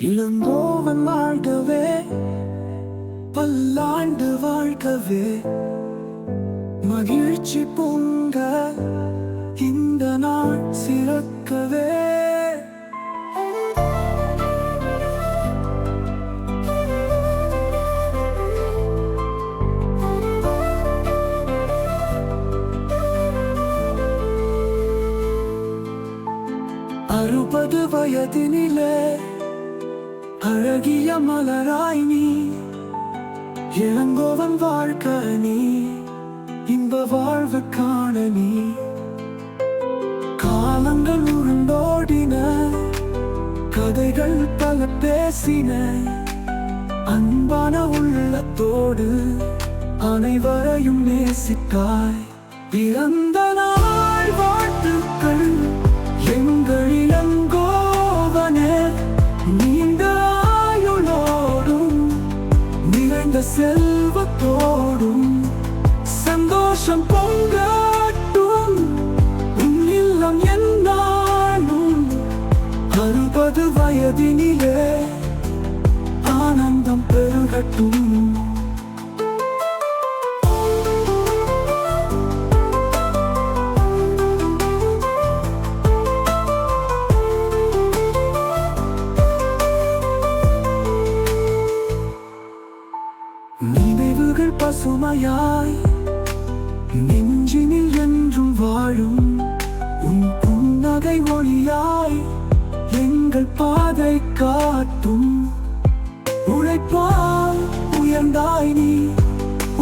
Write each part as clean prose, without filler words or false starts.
இளங்கோவன் வாழ்கவே, பல்லாண்டு வாழ்கவே, மகிழ்ச்சி பொங்க இந்த நாள் சிறக்கவே. அறுபது வயதினிலே அழகிய மலராய் நீ, இளங்கோவன் வாழ்க நீ, இன்ப வாழ்வு காண நீ. காலங்கள் உருண்டோடின, கதைகள் பல பேசின, அன்பான உள்ளத்தோடு அனைவரையும் நேசித்தாய். பிறந்த நாள் வாழ்த்துக்கள் எங்கள் இளங்கோவனே, நீண்ட ஆயுளோடும் நிறைந்த செல்வத்தோடும் சந்தோஷம் பொங்கட்டும் உன் இல்லம் என்னாலும். 60 வயதினிலே ஆனந்தம் பெருகட்டும். நினைவுகள் பசுமையாய் நெஞ்சினில் என்றும் வாழும், உன் புன்னகை ஒளியாய் எங்கள் பாதை காட்டும். உழைப்பால் உயர்ந்தாய் நீ,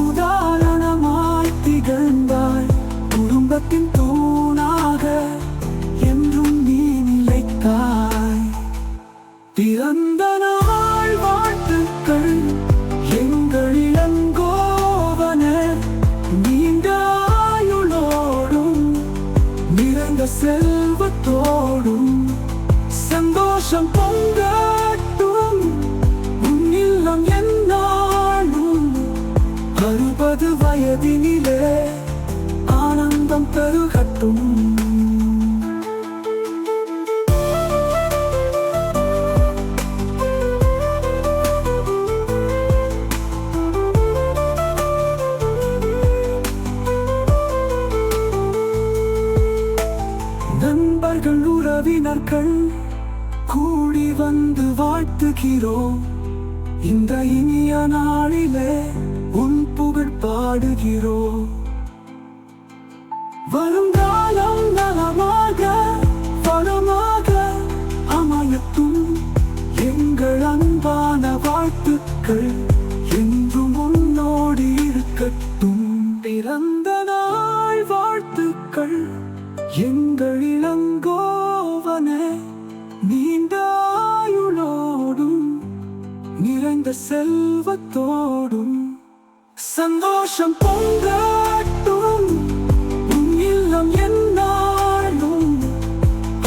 உதாரணமாய் திகழ்ந்தாய், குடும்பத்தின் தூணாக என்றும் நீ நிலைத்தாய். பிறந்த நாள் வாழ்த்துக்கள் எங்கள் இளங்கோவனே, நீண்ட ஆயுளோடும் நிறைந்த செல்வத்தோடும் சந்தோஷம் பொங்கட்டும் உன் இல்லம் என்னாலும். 60 வயதினிலே ஆனந்தம் பெருகட்டும். நண்பர்கள் உறவினர்கள் கூடி வந்து வாழ்த்துகிறோம், இந்த இனிய நாளிலே உன் புகழ் பாடுகிறோம். வருங்காலம் நலமாக வளமாக அமையட்டும், எங்கள் அன்பான வாழ்த்துக்கள் என்றும் உன்னோடு இருக்கட்டும். பிறந்த நாள் வாழ்த்துக்கள் எங்கள் இளங்கோவனே, நீண்ட ஆயுளோடும் நிறைந்த செல்வத்தோடும் சந்தோஷம் பொங்கட்டும் உன் இல்லம் என்னாலும்.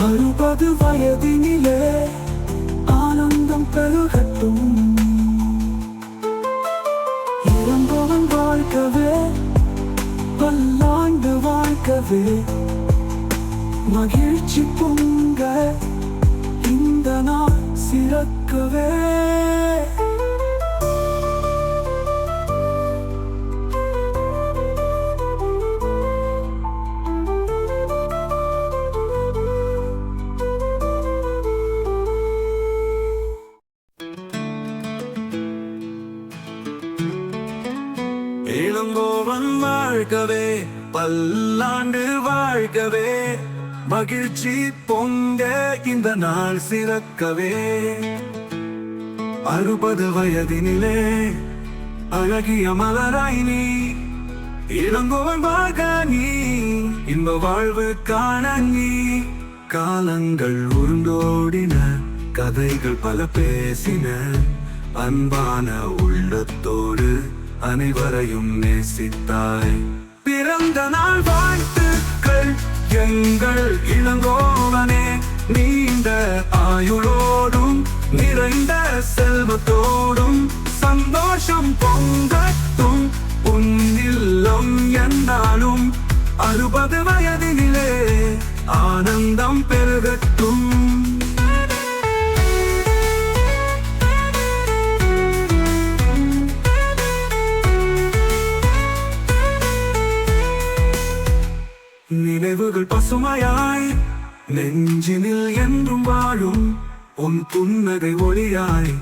60 வயதினிலே ஆனந்தம் பெருகட்டும். இளங்கோவன் வாழ்கவே, பல்லாண்டு வாழ்கவே, மகிழ்ச்சி பொங்க இந்த நாள் சிறக்கவே. இளங்கோவன் வாழ்கவே, பல்லாண்டு வாழ்கவே, மகிழ்ச்சி பொங்க இந்த நாள் சிறக்கவே. 60 வயதினிலே அழகிய மலராய் நீ, இளங்கோவன் வாழ்க நீ, இன்ப வாழ்வு காண நீ. காலங்கள் உருண்டோடின, கதைகள் பல பேசின, அன்பான உள்ளத்தோடு அனைவரையும் நேசித்தாய். பிறந்த நாள் வாழ்த்துக்கள் எங்கள் இளங்கோவனே, நீண்ட ஆயுளோடும் நிறைந்த செல்வத்தோடும் சந்தோஷம் பொங்கட்டும் உன் இல்லம் என்னாலும். 60 வயதினிலே ஆனந்தம் பெருகட்டும். சுமையாய் நெஞ்சினில் என்றும் வாழும் உன் புன்னகை ஒளியாய்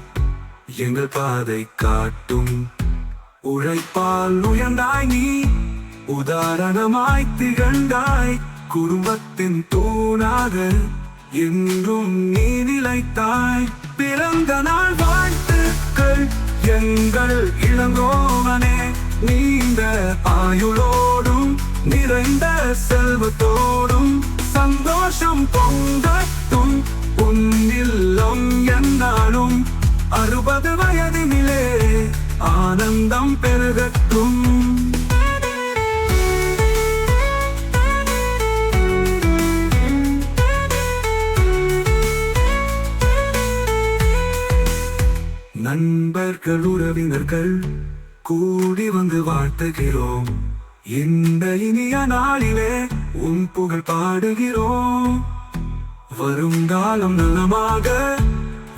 எங்கள் பாதை காட்டும் உழைப்பால் உயர்ந்தாய் நீ உதாரணமாய் திகழ்ந்தாய் குடும்பத்தின் தூணாக என்றும் நீ நிலைத்தாய் பிறந்த நாள் வாழ்த்துக்கள் எங்கள் இளங்கோவனே நீண்ட ஆயுளோடும் நிறைந்த செல்வத்தோடும் சந்தோஷம் பொங்கட்டும் உன் இல்லம் என்னாலும் 60 வயதினிலே ஆனந்தம் பெருகட்டும் நண்பர்கள் உறவினர்கள் கூடி வந்து வாழ்த்துகிறோம் இந்த இனிய நாளிலே உன் புகழ் பாடுகிறோம் வருங்காலம் நலமாக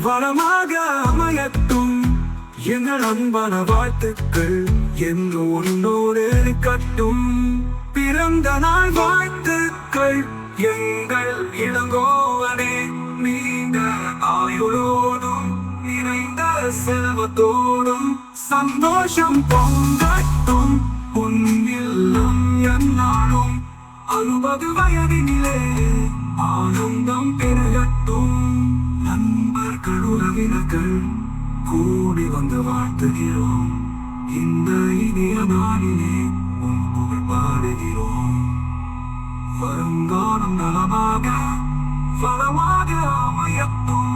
வளமாக அமையட்டும் எங்கள் அன்பான வாழ்த்துக்கள் என்று உன்னோடு கட்டும் பிறந்த நாள் வாழ்த்துக்கள் எங்கள் இளங்கோவனே நீண்ட ஆயுளோடும் நிறைந்த செல்வத்தோடும் சந்தோஷம் பொங்கட்டும் உன் இல்லம் என்னாலும் 60 வயதினிலே ஆனந்தம் பெருகட்டும் நண்பர்கள் உறவினர்கள் கூடி வந்து வாழ்த்துகிறோம் இந்த இனிய நாளிலே உன் புகழ் பாடுகிறோம் வருங்காலம் நலமாக வளமாக அமையட்டும்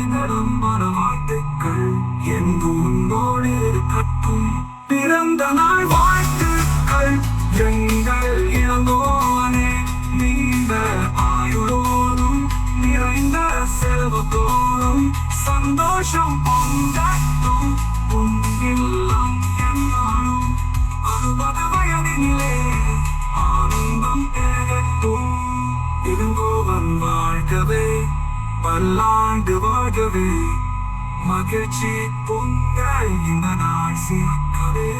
எங்களிடம் பல வாழ்த்துக்கள் என்று உன்னோடு இருக்கட்டும் பிறந்த நாள் வாழ்த்துக்கள் எங்கள் இளங்கோவனே நீண்ட ஆயுளோடும் நிறைந்த செல்வத்தோடும் சந்தோஷம் பொங்கட்டும் உன் இல்லம் என்னாலும் 60 வயதினிலே ஆனந்தம் பெருகட்டும் இளங்கோவன் வாழ்கவே பல்லாண்டு வாழ்கவே மகிழ்ச்சி பொங்க இந்த நாள் சிறக்கவே